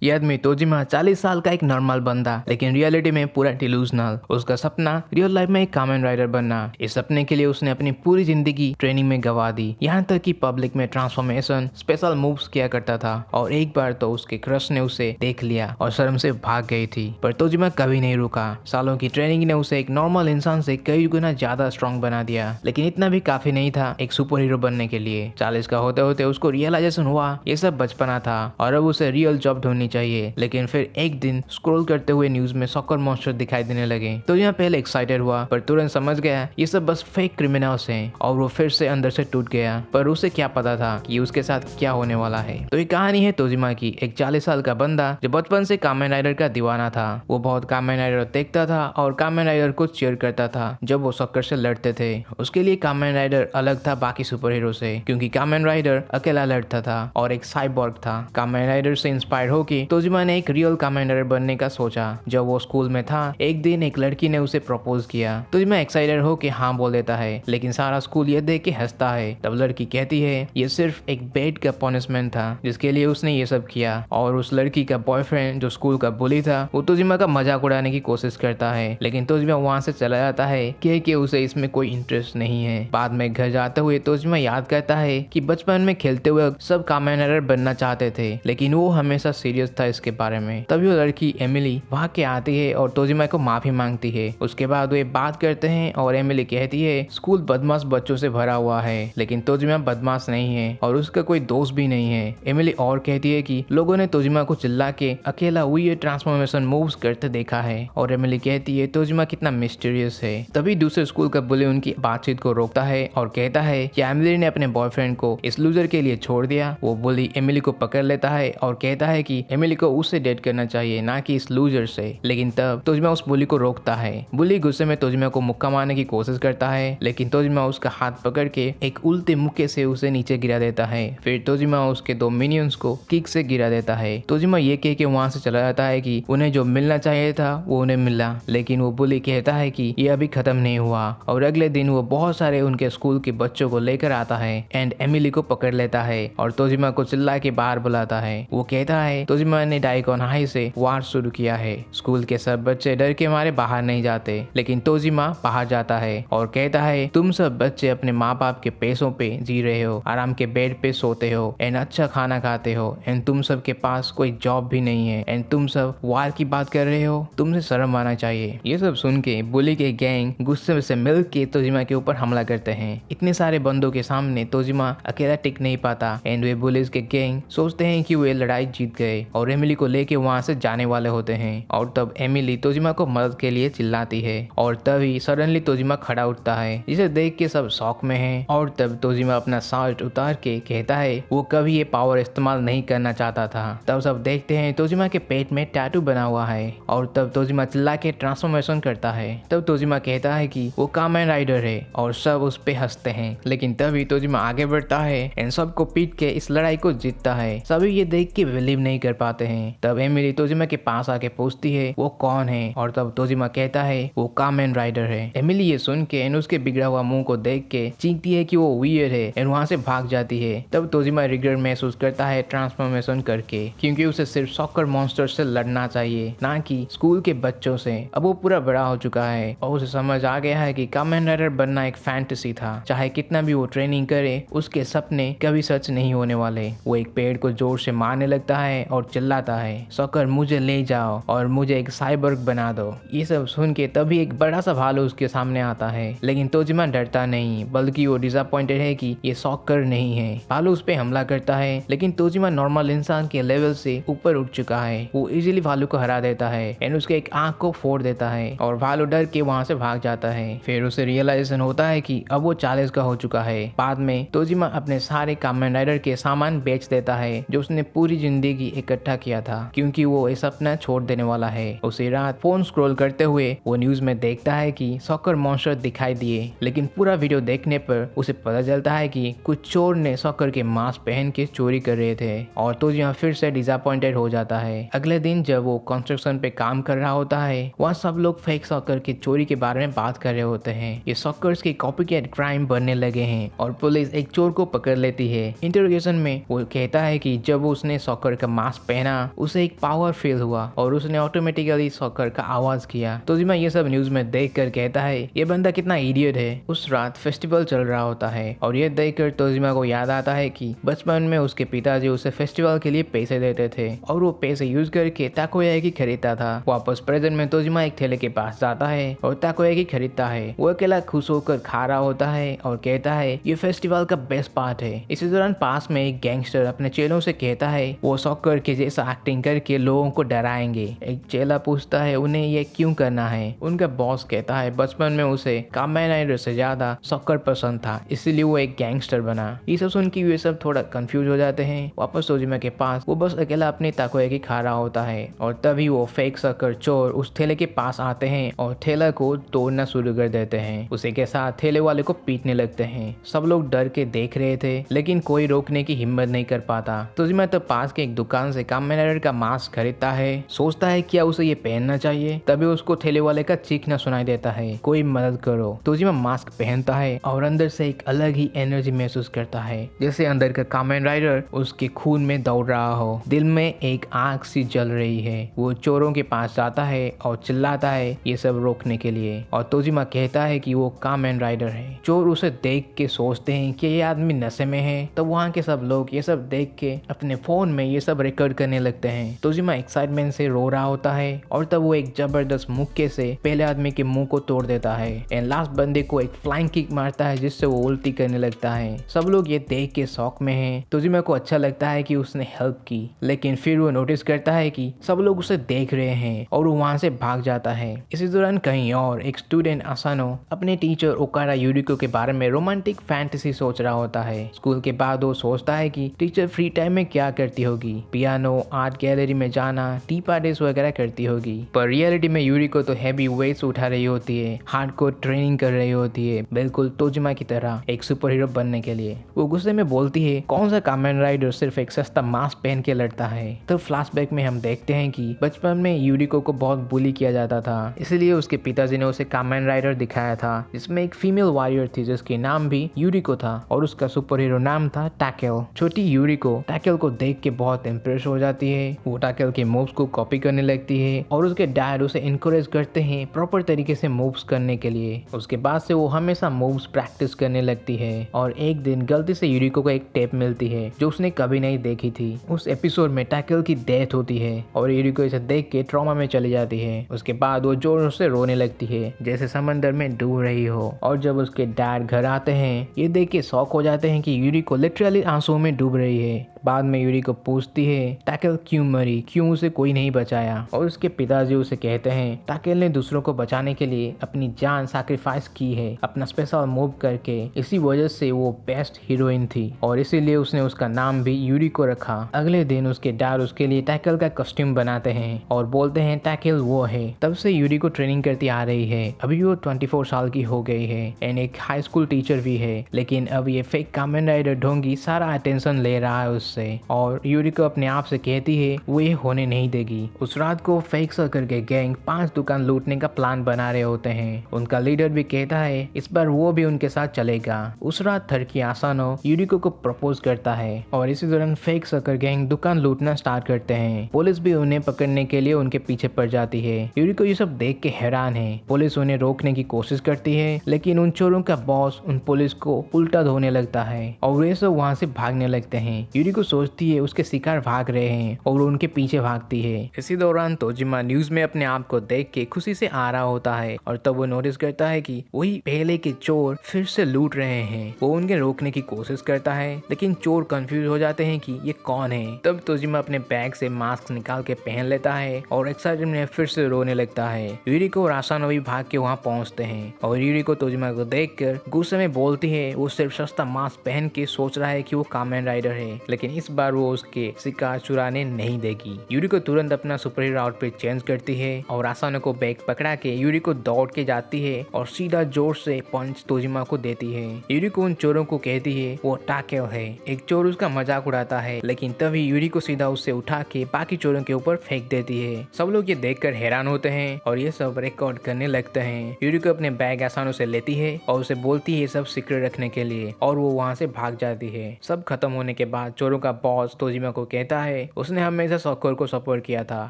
ये आदमी तोजिमा 40 साल का एक नॉर्मल बंदा, लेकिन रियलिटी में पूरा डिलूजनल। उसका सपना रियल लाइफ में एक कामेन राइडर बनना। इस सपने के लिए उसने अपनी पूरी जिंदगी ट्रेनिंग में गवा दी, यहाँ तक कि पब्लिक में ट्रांसफॉर्मेशन स्पेशल मूव्स किया करता था। और एक बार तो उसके क्रश ने उसे देख लिया और शर्म से भाग गई थी, पर तोजिमा कभी नहीं रुका। सालों की ट्रेनिंग ने उसे एक नॉर्मल इंसान से कई गुना ज्यादा स्ट्रॉन्ग बना दिया, लेकिन इतना भी काफी नहीं था एक सुपर हीरो बनने के लिए। 40 का होते होते उसको रियलाइजेशन हुआ ये सब बचपना था और अब उसे रियल जॉब ढूंढनी चाहिए। लेकिन फिर एक दिन स्क्रॉल करते हुए न्यूज में सॉकर मॉन्स्टर दिखाई देने लगे। तो यहाँ पहले एक्साइटेड हुआ, पर तुरंत समझ गया ये सब बस फेक क्रिमिनल्स हैं, और वो फिर से अंदर से टूट गया। पर उसे क्या पता था कि उसके साथ क्या होने वाला है। तो ये कहानी है तोजिमा की, एक 40 साल का बंदा जो बचपन से कामेन राइडर का दीवाना था। वो बहुत कामेन राइडर देखता था और कामेन राइडर को चीयर करता था जब वो सॉकर से लड़ते थे। उसके लिए कामेन राइडर अलग था बाकी सुपर हीरो से, क्योंकि कामेन राइडर अकेला लड़ता था और एक साइबॉर्ग था। कामेन राइडर से इंस्पायर होकर तोजिमा ने एक रियल कामेन राइडर बनने का सोचा। जब वो स्कूल में था एक दिन एक लड़की ने उसे प्रपोज किया। तोजिमा एक्साइटेड हो के हाँ बोल देता है, लेकिन सारा स्कूल ये देख के हंसता है। तब लड़की कहती है ये सिर्फ एक बेड का पनिशमेंट था जिसके लिए उसने ये सब किया। और उस लड़की का बॉयफ्रेंड जो स्कूल का बुली था वो तोजिमा का मजाक उड़ाने की कोशिश करता है, लेकिन तोजिमा वहाँ से चला जाता है कि उसे इसमें कोई इंटरेस्ट नहीं है। बाद में घर जाते हुए तोजिमा याद करता है कि बचपन में खेलते हुए सब कामेन राइडर बनना चाहते थे, लेकिन वो हमेशा सीरियस था इसके बारे में। तभी वो लड़की एमिली वहाँ के आती है और तोजिमा को माफी मांगती है। उसके बाद वे बात करते हैं और एमिली कहती है स्कूल बदमाश बच्चों से भरा हुआ है, लेकिन तोजिमा बदमाश नहीं है और उसका कोई दोस्त भी नहीं है। एमिली और कहती है कि लोगों ने तोजिमा को चिल्ला के अकेला हुई ट्रांसफॉर्मेशन मूव्स करते देखा है, और एमिली कहती है तोजिमा कितना मिस्टीरियस है। तभी दूसरे स्कूल का बुली उनकी बातचीत को रोकता है और कहता है कि एमिली ने अपने बॉयफ्रेंड को इस लूजर के लिए छोड़ दिया। वो बुली एमिली को पकड़ लेता है और कहता है कि एमिली को उससे डेट करना चाहिए, ना कि इस लूजर से। लेकिन तब तोजिमा उस बुली को रोकता है। बुली गुस्से में तोजिमा को मुक्का मारने की कोशिश करता है, लेकिन तोजिमा उसका हाथ पकड़ के एक उल्टे मुक्के से उसे नीचे गिरा देता है। फिर तोजिमा उसके 2 मिनियंस को किक से गिरा देता है। तोजिमा ये कह के वहाँ से चला जाता है कि उन्हें जो मिलना चाहिए था वो उन्हें मिला, लेकिन वो बुली कहता है कि ये अभी खत्म नहीं हुआ। और अगले दिन वो बहुत सारे उनके स्कूल के बच्चों को लेकर आता है एंड एमिली को पकड़ लेता है और तोजिमा को चिल्ला के बाहर बुलाता है। वो कहता है तोजिमा ने डाइगॉन हाई से वार शुरू किया है। स्कूल के सब बच्चे डर के मारे बाहर नहीं जाते, लेकिन तोजिमा बाहर जाता है और कहता है तुम सब बच्चे अपने माँ बाप के पैसों पे जी रहे हो, आराम के बेड पे सोते हो एंड अच्छा खाना खाते हो, एंड तुम सब के पास कोई जॉब भी नहीं है, एंड तुम सब वार की बात कर रहे हो, तुमसे शर्म आना चाहिए। ये सब सुन के बुली के गैंग गुस्से से मिल के तोजिमा के ऊपर हमला करते हैं। इतने सारे बंदों के सामने तोजिमा अकेला टिक नहीं पाता एंड वे बुलिस के गैंग सोचते हैं कि वे लड़ाई जीत गए और एमिली को लेके वहाँ से जाने वाले होते हैं। और तब एमिली तोजिमा को मदद के लिए चिल्लाती है और तभी सडनली तोजिमा खड़ा उठता है, जिसे देख के सब शॉक में हैं। और तब तोजिमा अपना शर्ट उतार के कहता है वो कभी ये पावर इस्तेमाल नहीं करना चाहता था। तब सब देखते हैं तोजिमा के पेट में टैटू बना हुआ है और तब तोजिमा चिल्ला के ट्रांसफॉर्मेशन करता है। तब तोजिमा कहता है कि वो कामेन राइडर है और सब उस पे हंसते हैं, लेकिन तभी तोजिमा आगे बढ़ता है एंड सबको पीट के इस लड़ाई को जीतता है। सभी ये देख के बिलीव नहीं कर पाते हैं। तब एमिली तोजिमा के पास आके पूछती है वो कौन है, और तब तोजिमा कहता है वो कामेन राइडर है। एमिली ये सुन के एंड उसके बिगड़ा हुआ मुंह को देख के चीखती है कि वो वियर है एंड वहाँ से भाग जाती है। तब तोजिमा रिग्रेट महसूस करता है ट्रांसफॉर्मेशन करके, क्योंकि उसे सिर्फ सॉकर मॉन्स्टर से लड़ना चाहिए, ना कि स्कूल के बच्चों से। अब वो पूरा बड़ा हो चुका है और उसे समझ आ गया है कि कामेन राइडर बनना एक फैंटेसी था। चाहे कितना भी वो ट्रेनिंग करे उसके सपने कभी सच नहीं होने वाले। वो एक पेड़ को जोर से मारने लगता है और चिल्लाता है सॉकर मुझे ले जाओ और मुझे एक साइबर्ग बना दो। ये सब सुन के तभी एक बड़ा सा भालू उसके सामने आता है, लेकिन तोजिमा डरता नहीं, बल्कि वो डिसअपॉइंटेड है कि ये सॉकर नहीं है। भालू उस पे हमला करता है, लेकिन तोजिमा नॉर्मल इंसान के लेवल से ऊपर उठ चुका है। वो इजीली भालू को हरा देता है एंड उसके एक आंख को फोड़ देता है और भालू डर के वहाँ से भाग जाता है। फिर उसे रियलाइजेशन होता है कि अब वो 40 का हो चुका है। बाद में तोजिमा अपने सारे कामेन राइडर के सामान बेच देता है जो उसने पूरी जिंदगी इकट्ठा किया था, क्योंकि वो ये सपना छोड़ देने वाला है। उसी रात फोन स्क्रॉल करते हुए वो न्यूज में देखता है कि सॉकर मॉन्स्टर दिखाई दिए, लेकिन पूरा वीडियो देखने पर उसे पता चलता है कि कुछ चोर ने सॉकर के मास्क पहन के चोरी कर रहे थे। और तोजिमा फिर से डिसअपॉइंटेड हो जाता है। अगले दिन जब वो कंस्ट्रक्शन पे काम कर रहा होता है, वहाँ सब लोग फेक सॉकर की चोरी के बारे में बात कर रहे होते हैं। ये सॉकर्स की कॉपीकैट क्राइम बनने लगे हैं और पुलिस एक चोर को पकड़ लेती है। इंटरोगेशन में वो कहता है कि जब उसने सॉकर का मास्क पहना उसे एक पावर फील हुआ और उसने ऑटोमेटिकली सॉकर का आवाज किया। तोजिमा ये सब न्यूज में देख कर कहता है ये बंदा कितना इडियट है। उस रात फेस्टिवल चल रहा होता है और ये देखकर तोजिमा को याद आता है कि बचपन में उसके पिताजी उसे फेस्टिवल के लिए पैसे देते थे और वो पैसे यूज करके ताकोयाकी खरीदता था। वापस प्रेजेंट में तोजिमा एक ठेले के पास जाता है और ताकोयाकी खरीदता है। वो अकेला खुश होकर खा रहा होता है और कहता है ये फेस्टिवल का बेस्ट पार्ट है। इसी दौरान पास में एक गैंगस्टर अपने चेलों से कहता है वो सॉकर के जैसा एक्टिंग करके लोगों को डराएंगे। एक चेला पूछता है उन्हें ये क्यों करना है। उनका बॉस कहता है बचपन में उसे कामेन राइडर से ज्यादा सॉकर पसंद था इसलिए वो एक गैंगस्टर बना। ये सब सुन के ये सब थोड़ा कंफ्यूज हो जाते हैं। वापस तोजिमा के पास वो बस अकेला अपनी ताकोयाकी खा रहा होता है और तभी वो फेक सॉकर चोर उस ठेले के पास आते हैं और ठेला को तोड़ना शुरू कर देते हैं। उसी के साथ ठेले वाले को पीटने लगते हैं। सब लोग डर के देख रहे थे लेकिन कोई रोकने की हिम्मत नहीं कर पाता। तोजिमा तो पास के एक दुकान से कामेन राइडर का मास्क खरीदता है। सोचता है क्या उसे ये पहनना चाहिए। तभी उसको ठेले वाले का चीखना सुनाई देता है कोई मदद करो। तोजिमा मास्क पहनता है और अंदर से एक अलग ही एनर्जी महसूस करता है जैसे अंदर का कामेन राइडर उसके खून में दौड़ रहा हो। दिल में एक आग सी जल रही है। वो चोरों के पास जाता है और चिल्लाता है ये सब रोकने के लिए और तोजिमा कहता है कि वो कामेन राइडर है। चोर उसे देख के सोचते हैं कि ये आदमी नशे में है। तब वहाँ के सब लोग ये सब देख के अपने फोन में ये सब रिकॉर्ड करने लगते हैं। तोजिमा एक्साइटमेंट से रो रहा होता है और तब वो एक जबरदस्त मुक्के से पहले आदमी के मुंह को तोड़ देता है एंड लास्ट बंदे को एक फ्लाइंग किक मारता है जिससे वो उल्टी करने लगता है। सब लोग ये देख के शौक में हैं। तोजिमा को अच्छा लगता है कि उसने हेल्प की लेकिन फिर वो नोटिस करता है कि सब लोग उसे देख रहे हैं और वो वहाँ से भाग जाता है। इसी दौरान कहीं और एक स्टूडेंट आसानो अपने टीचर ओकारा यूरिको के बारे में रोमांटिक फैंटेसी सोच रहा होता है। स्कूल के बाद वो सोचता है कि टीचर फ्री टाइम में क्या करती होगी। पियानो, आर्ट गैलरी में जाना, टी पार्टीज वगैरह करती होगी। पर रियलिटी में यूरिको तो हैवी वेट्स उठा रही होती है, हार्डकोर ट्रेनिंग कर रही होती है, बिल्कुल तोजिमा की तरह एक सुपर हीरो बनने के लिए। वो गुस्से में बोलती है कौन सा कामेन राइडर सिर्फ एक सस्ता मास्क पहन के लड़ता है। तो फ्लैशबैक में हम देखते हैं कि बचपन में यूरिको को बहुत बुली किया जाता था इसलिए उसके पिताजी ने उसे कामेन राइडर दिखाया था जिसमें एक फीमेल वॉरियर थी जिसके नाम भी यूरिको था और उसका सुपर हीरो नाम था टैकेल। छोटी यूरिको टैकेल को देख के बहुत इम्प्रेस हो जाती है। वो टैकेल के मूव्स को कॉपी करने लगती है और उसके डैड उसे इनकरेज करते हैं प्रॉपर तरीके से मूव्स करने के लिए। उसके बाद से वो हमेशा मूव्स प्रैक्टिस करने लगती है और एक दिन गलती से यूरिको को एक टेप मिलती है जो उसने कभी नहीं देखी थी। उस एपिसोड में टैकेल की डेथ होती है और यूरिको इसे देख के ट्रॉमा में चली जाती है। उसके बाद वो जोर से रोने लगती है जैसे समंदर में डूब रही हो और जब उसके डैड घर आते हैं ये देख के शॉक हो जाते हैं कि यूरिको लिटरली आंसुओं में डूब रही है। बाद में यूरिको पूछती है टैकेल क्यों मरी, क्यों उसे कोई नहीं बचाया और उसके पिताजी उसे कहते हैं टैकेल ने दूसरों को बचाने के लिए अपनी जान सैक्रिफाइस की है अपना स्पेशल मूव करके। इसी वजह से वो बेस्ट हीरोइन थी और इसीलिए उसने उसका नाम भी यूरिको रखा। अगले दिन उसके डैड उसके लिए टैकेल का कॉस्ट्यूम बनाते हैं और बोलते हैं टैकेल वो है। तब से यूरिको ट्रेनिंग करती आ रही है। अभी वो 24 साल की हो गई है एंड एक हाई स्कूल टीचर भी है लेकिन अब ये फेक कामेन राइडर ढोंगी सारा अटेंशन ले रहा है उससे और यूरिको अपने आप से कहती है वो ये होने नहीं देगी। उस रात को फेक सर्कल के गैंग 5 दुकान लूटने का प्लान बना रहे होते हैं। उनका लीडर भी कहता है इस बार वो भी उनके साथ चलेगा। उस रात थर्की आसानो यूरिको को प्रपोज करता है और इसी दौरान फेक सर्कल गैंग दुकान लूटना स्टार्ट करते हैं। पुलिस भी उन्हें पकड़ने के लिए उनके पीछे पड़ जाती है। यूरिको ये सब देख के हैरान है। पुलिस उन्हें रोकने की कोशिश करती है लेकिन उन चोरों का बॉस उन पुलिस को उल्टा धोने लगता है और वे सब वहाँ से भागने लगते हैं। यूरिको सोचती है उसके शिकार भाग रहे हैं और उनके पीछे भागती है। इसी दौरान तोजिमा न्यूज में अपने आप को देख के खुशी से आ रहा होता है और तब वो नोटिस करता है कि वही पहले के चोर फिर से लूट रहे हैं। वो उनके रोकने की कोशिश करता है लेकिन चोर कंफ्यूज हो जाते हैं कि ये कौन है। तब तोजिमा अपने बैग से मास्क निकाल के पहन लेता है और एक्साइटमेंट में फिर से रोने लगता है। यूरिको और आसानो भी भाग के वहाँ पहुँचते हैं और यूरिको तोजिमा को देखकर गुस्से में बोलती है वो सिर्फ सस्ता मास्क पहन के सोच रहा है कि वो कामेन राइडर है लेकिन इस बार वो उसके शिकार चुराने नहीं देगी। यूरिको तुरंत अपना सुपर हीरो आउटफिट चेंज करती है और आसानो को बैग पकड़ा के यूरिको दौड़ के जाती है और सीधा जोर से पंच तोजिमा को देती है। यूरिको उन चोरों को कहती है वो टैकेल है। एक चोर उसका मजाक उड़ाता है लेकिन तभी यूरिको सीधा उससे उठा के बाकी चोरों के ऊपर फेंक देती है। सब लोग ये देखकर हैरान होते हैं और ये सब रिकॉर्ड करने लगते हैं। यूरिको अपने बैग आसानो से लेती है और उसे बोलती है सब सीक्रेट रखने के लिए और वो वहाँ से भाग जाती है। सब खत्म होने के बाद चोरों का बॉस तोजिमा को कहता है है उसने हमेशा सॉकर को सपोर्ट किया था,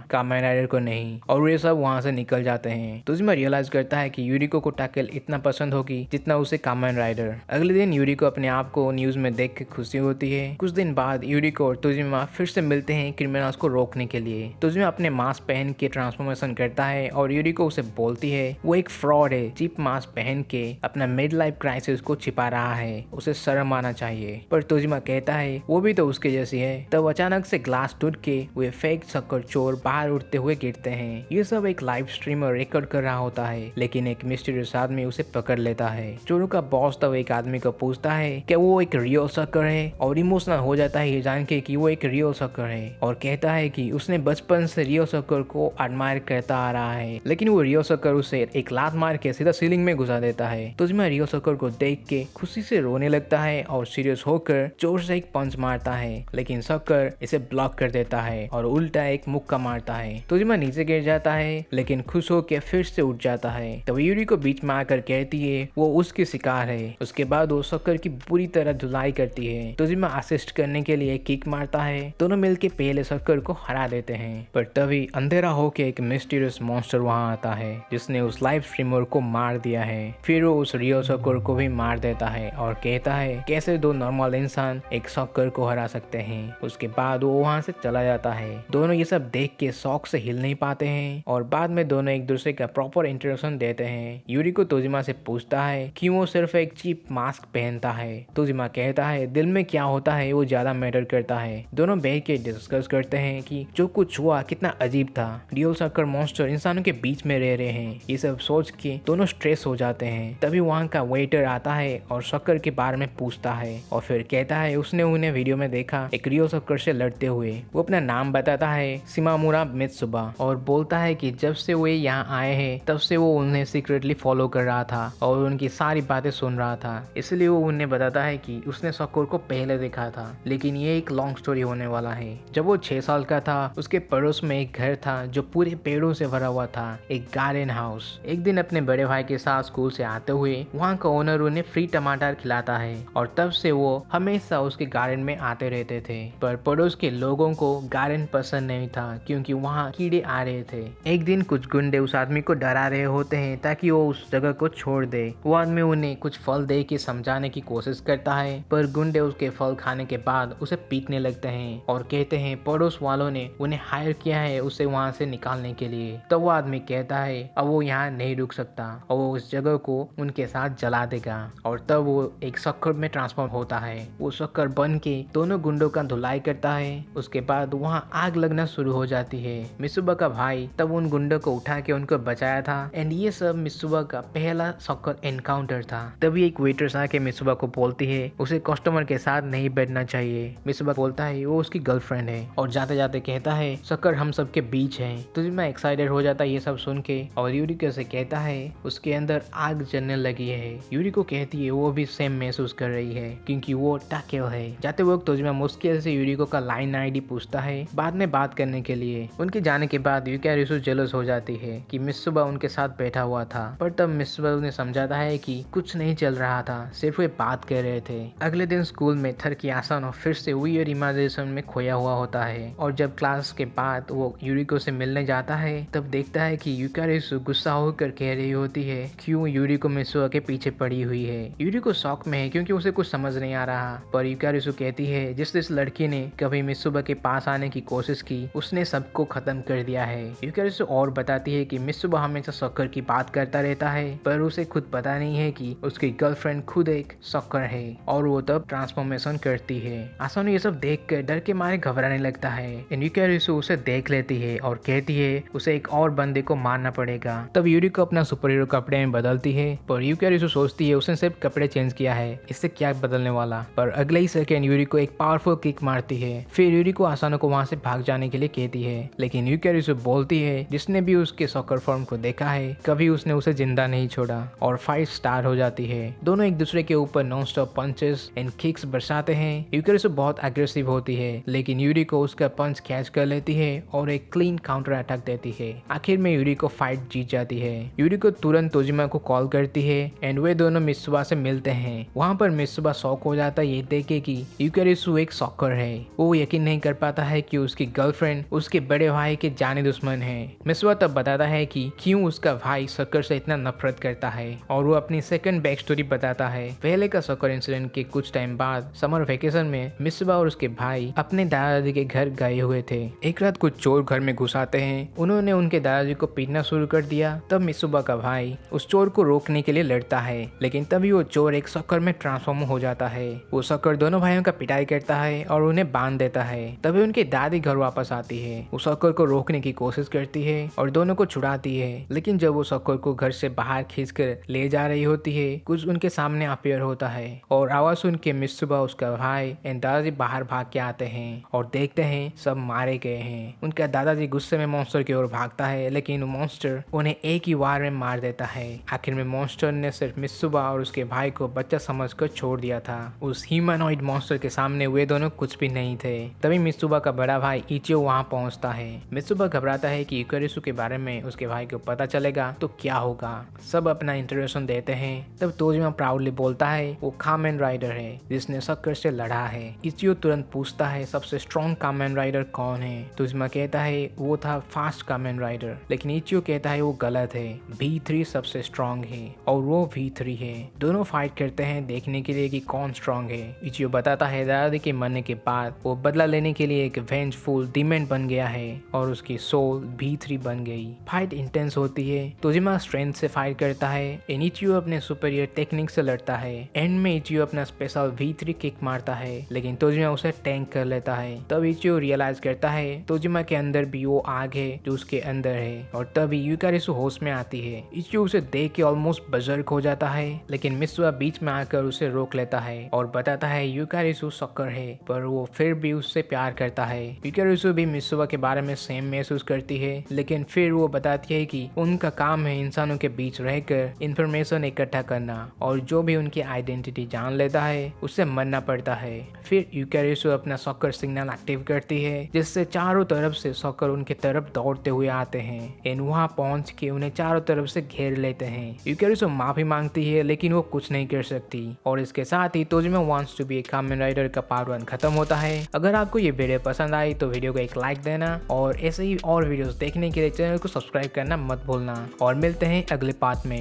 कामेन राइडर को नहीं, और ये सब वहाँ से निकल जाते हैं। तोजिमा रियलाइज करता है कि यूरिको को टैकल इतना पसंद होगी जितना उसे कामेन राइडर। अगले दिन यूरिको अपने आप को न्यूज में देख के खुशी होती है। कुछ दिन बाद यूरिको और तोजिमा फिर से मिलते हैं क्रिमिनल्स को रोकने के लिए। तोजिमा अपने मास्क पहन के ट्रांसफॉर्मेशन करता है और यूरिको उसे बोलती है वो एक फ्रॉड है, चीप मास्क पहन के अपना मिड लाइफ क्राइसिस को छिपा रहा है, उसे शर्म आना चाहिए। पर तोजिमा कहता है वो भी तो उसके जैसी है। तब अचानक से ग्लास टूट के वे फेक शक्कर चोर बाहर उड़ते हुए गिरते हैं। ये सब एक लाइव स्ट्रीमर रिकॉर्ड कर रहा होता है, लेकिन एक मिस्टीरियस आदमी उसे पकड़ लेता है। चोरों का बॉस तब एक आदमी को पूछता है कि वो एक रियल शक्कर है और इमोशनल हो जाता है ये जान के कि वो एक रियल शक्कर है, और कहता है कि उसने बचपन से रियल शक्कर को एडमायर करता आ रहा है, लेकिन वो रियल शक्कर उसे एक लात मार के सीधा सीलिंग में घुसा देता है। तोजिमा रियल शक्कर को देख के खुशी से रोने लगता है और सीरियस होकर जोर से एक पंच मारता है, लेकिन शक्कर इसे ब्लॉक कर देता है और उल्टा एक मुक्का मारता है। तोजिमा नीचे गिर जाता है, लेकिन खुश होकर फिर से उठ जाता है। तब यूरिको बीच में आकर कहती है वो उसकी शिकार है। उसके बाद वो शक्कर की पूरी तरह धुलाई करती है। तोजिमा असिस्ट करने के लिए किक मारता है। दोनों मिलके पहले शक्कर को हरा देते हैं, पर तभी अंधेरा होके एक मिस्टीरियस मॉन्स्टर वहां आता है जिसने उस लाइव स्ट्रीमर को मार दिया है। फिर वो उस रियल शक्कर को भी मार देता है और कहता है कैसे दो नॉर्मल इंसान एक शक्कर को हरा सकते हैं। उसके बाद वो वहां से चला जाता है। दोनों ये सब देख के शौक से हिल नहीं पाते हैं और बाद में दोनों एक दूसरे का प्रॉपर इंट्रोडक्शन देते हैं। यूरिको तोजिमा से पूछता है कि वो सिर्फ एक चीप मास्क पहनता है। तोजिमा कहता है दिल में क्या होता है वो ज्यादा मैटर करता है। दोनों बैठ के डिस्कस करते हैं कि जो कुछ हुआ कितना अजीब था, रियल शक्कर मॉन्स्टर इंसानों के बीच में रह रहे हैं। ये सब सोच के दोनों स्ट्रेस हो जाते हैं। तभी वहाँ का वेटर आता है और शक्कर के बारे में पूछता है और फिर कहता है उसने उन्हें वीडियो में देखा एक रियल शक्कर से लड़ते हुए। वो अपना नाम बताता है शिमामुरा मित्सुबा और बोलता है कि जब से वे यहाँ आए हैं तब से वो उन्हें सीक्रेटली फॉलो कर रहा था और उनकी सारी बातें सुन रहा था। इसलिए वो उन्हें बताता है कि उसने शक्कर को पहले देखा था, लेकिन ये एक लॉन्ग स्टोरी होने वाला है। जब वो 6 साल का था उसके पड़ोस में एक घर था जो पूरे पेड़ों से भरा हुआ था, एक गार्डन हाउस। एक दिन अपने बड़े भाई के साथ स्कूल से आते हुए वहाँ का ओनर उन्हें फ्री टमाटर खिलाता है और तब से वो हमेशा उसके गार्डन में आते रहते थे। पर पड़ोस के लोगों को गार्डन पसंद नहीं था क्योंकि वहाँ कीड़े आ रहे थे। एक दिन कुछ गुंडे उस आदमी को डरा रहे होते हैं ताकि वो उस जगह को छोड़ दे। वो आदमी उन्हें कुछ फल दे के समझाने की कोशिश करता है, पर गुंडे उसके फल खाने के बाद उसे पीटने लगते हैं और कहते हैं पड़ोस वालों ने उन्हें हायर किया है उसे वहाँ से निकालने के लिए। तो वो आदमी कहता है अब वो यहाँ नहीं रुक सकता और वो उस जगह को उनके साथ जला देगा, और तब वो एक शक्कर में ट्रांसफॉर्म होता है। वो शक्कर बन के दोनों गुंडों का धुलाई करता है। उसके बाद वहाँ आग लगना शुरू हो जाती है। मित्सुबा का भाई तब उन गुंडों को उठा के उनको बचाया था एंड ये सब मित्सुबा का पहला शक्कर एनकाउंटर था। तभी एक वेटर्स आके मित्सुबा को बोलती है उसे कस्टमर के साथ नहीं बैठना चाहिए। मित्सुबा बोलता है वो उसकी गर्लफ्रेंड है और जाते जाते कहता है शक्कर हम सबके बीच है। तोजिमा एक्साइटेड हो जाता है ये सब सुन के और यूरिको से कहता है उसके अंदर आग जलने लगी है। यूरिको कहती है वो भी सेम महसूस कर रही है क्योंकि वो टाकेल है। जाते वक्त तोजिमा मुश्किल से यूरिको का लाइन आईडी पूछता है बाद में बात करने के लिए। उनके जाने के बाद यूकारिसु जेलस हो जाती है कि मित्सुबा उनके साथ बैठा हुआ था, पर तब मित्सुबा उन्हें समझाता है कि कुछ नहीं चल रहा था, सिर्फ वे बात कर रहे थे। अगले दिन स्कूल में थरकी आसानो फिर से वियर्ड इमेजिनेशन में खोया हुआ होता है और जब क्लास के बाद वो यूरिको से मिलने जाता है तब देखता है कि यूकारिसु गुस्सा होकर कह रही होती है क्यों यूरिको मित्सुबा के पीछे पड़ी हुई है। यूरिको शॉक में है क्योंकि उसे कुछ समझ नहीं आ रहा, पर यूकारिसु कहती है जिस लड़की ने कभी मित्सुबा के पास आने की कोशिश की उसने सबको खत्म कर दिया है। यूकारिसु और बताती है कि मित्सुबा हमेशा शक्कर की बात करता रहता है पर उसे खुद पता नहीं है कि उसकी गर्लफ्रेंड खुद एक शक्कर है और वो तब ट्रांसफॉर्मेशन करती है। आसानो ये सब देख कर डर के मारे घबराने लगता है। यूकारिसु उसे देख लेती है और कहती है उसे एक और बंदे को मारना पड़ेगा। तब यूरिको अपना सुपर हीरो कपड़े में बदलती है, पर यूकारिसु सोचती है उसने सिर्फ कपड़े चेंज किया है, इससे क्या बदलने वाला। पर अगले ही सेकंड यूरिको एक पावरफुल किक मारती है। फिर यूरिको आसानो को वहां से भाग जाने के लिए कहती है, लेकिन यूकारिसु बोलती है जिसने भी उसके शक्कर फॉर्म को देखा है कभी उसने उसे जिंदा नहीं छोड़ा, और फाइट स्टार्ट हो जाती है। दोनों एक दूसरे के ऊपर non stop punches and kicks बरसाते हैं। यूकारिसु बहुत एग्रेसिव होती है, लेकिन यूरिको उसका पंच कैच कर लेती है और एक क्लीन काउंटर अटैक देती है। आखिर में यूरिको फाइट जीत जाती है। यूरिको तुरंत तोजिमा को कॉल करती है एंड वे दोनों मित्सुबा से मिलते हैं। वहाँ पर मित्सुबा शॉक हो जाता है ये देख के कि यूकारिसु एक शॉकर है। वो यकीन नहीं नहीं कर पाता है कि उसकी गर्लफ्रेंड उसके बड़े भाई के जाने दुश्मन है। मित्सुबा तब बताता है कि क्यों उसका भाई सकर से इतना नफरत करता है और वो अपनी सेकंड बैक स्टोरी बताता है। पहले का सकर इंसिडेंट के कुछ टाइम बाद समर वेकेशन में मित्सुबा और उसके भाई अपने दादाजी के घर गए हुए थे। एक रात कुछ चोर घर में घुस आते हैं। उन्होंने उनके दादाजी को पीटना शुरू कर दिया। तब मित्सुबा का भाई उस चोर को रोकने के लिए लड़ता है, लेकिन तभी वो चोर एक सकर में ट्रांसफॉर्म हो जाता है। वो सकर दोनों भाइयों का पिटाई करता है और उन्हें बांध देता है। तभी उनकी दादी घर वापस आती है। वो सकर को रोकने की कोशिश करती है और दोनों को छुड़ाती है, लेकिन जब वो सकर को घर से बाहर खींचकर ले जा रही होती है, कुछ उनके सामने अपीयर होता है और आवाज सुन के मित्सुबा, उसका भाई एंड दादाजी बाहर भाग के आते हैं और देखते हैं सब मारे गए हैं। उनका दादाजी गुस्से में मॉन्स्टर की ओर भागता है, लेकिन मॉन्स्टर उन्हें एक ही वार में मार देता है। आखिर में मॉन्स्टर ने सिर्फ मित्सुबा और उसके भाई को बच्चा समझकर छोड़ दिया था। उस ह्यूमनॉइड मॉन्स्टर के सामने वे दोनों कुछ भी नहीं थे। तभी मित्सुबा का बड़ा भाई इचियो वहां पहुंचता है। मित्सुबा घबराता है कि यूकारिसु के बारे में उसके भाई को पता चलेगा तो क्या होगा। सब अपना इंट्रोडक्शन देते हैं। तब तोजिमा प्राउडली बोलता है वो कामेन राइडर है जिसने सकर से लड़ा है। इचियो तुरंत पूछता है सबसे स्ट्रॉन्ग कामेन राइडर कौन है। तोजिमा कहता है वो था फास्ट कामेन राइडर, लेकिन इचियो कहता है वो गलत है। V3 सबसे स्ट्रॉन्ग है और वो V3 है। दोनों फाइट करते हैं देखने के लिए कि कौन स्ट्रॉन्ग है। इचियो बताता है दादाजी के मरने के बाद वो बदला लेने के लिए एक वेंजफुल डीमन बन गया है और उसकी सोल V3 बन गई। फाइट इंटेंस होती है। तोजिमा स्ट्रेंथ से फाइट करता है। इचियो अपने सुपीरियर टेक्निक से लड़ता है। एंड में इचियो अपना स्पेशल V3 किक मारता है, लेकिन तोजिमा उसे टैंक कर लेता है। तब इचियो रियलाइज करता है तोजिमा के अंदर भी वो आग है जो उसके अंदर है, और तभी यूकारिसु होश में आती है। इचियो उसे देख के ऑलमोस्ट बजर्क हो जाता है, लेकिन मित्सुबा बीच में आकर उसे रोक लेता है और बताता है यूकारिसु सकर है, पर वो फिर भी उससे प्यार करता है। यूकारिसु भी मित्सुबा के बारे में सेम महसूस करती है, लेकिन फिर वो बताती है कि उनका काम है इंसानों के बीच रहकर इंफॉर्मेशन इकट्ठा करना, और जो भी उनकी आइडेंटिटी जान लेता है उसे मरना पड़ता है। फिर यूकारिसु अपना सॉकर सिग्नल एक्टिव करती है, जिससे चारों तरफ से सॉकर उनके तरफ दौड़ते हुए आते हैं। एंड वहां पहुंच के उन्हें चारों तरफ से घेर लेते हैं। यूकारिसु माफी मांगती है, लेकिन वो कुछ नहीं कर सकती। और इसके साथ ही Tojima wants to be a Kamen Rider का पार्ट 1 खत्म होता है। अगर आपको ये वीडियो पसंद आई तो वीडियो को एक लाइक देना, और ऐसे ही और वीडियोस देखने के लिए चैनल को सब्सक्राइब करना मत भूलना। और मिलते हैं अगले पार्ट में।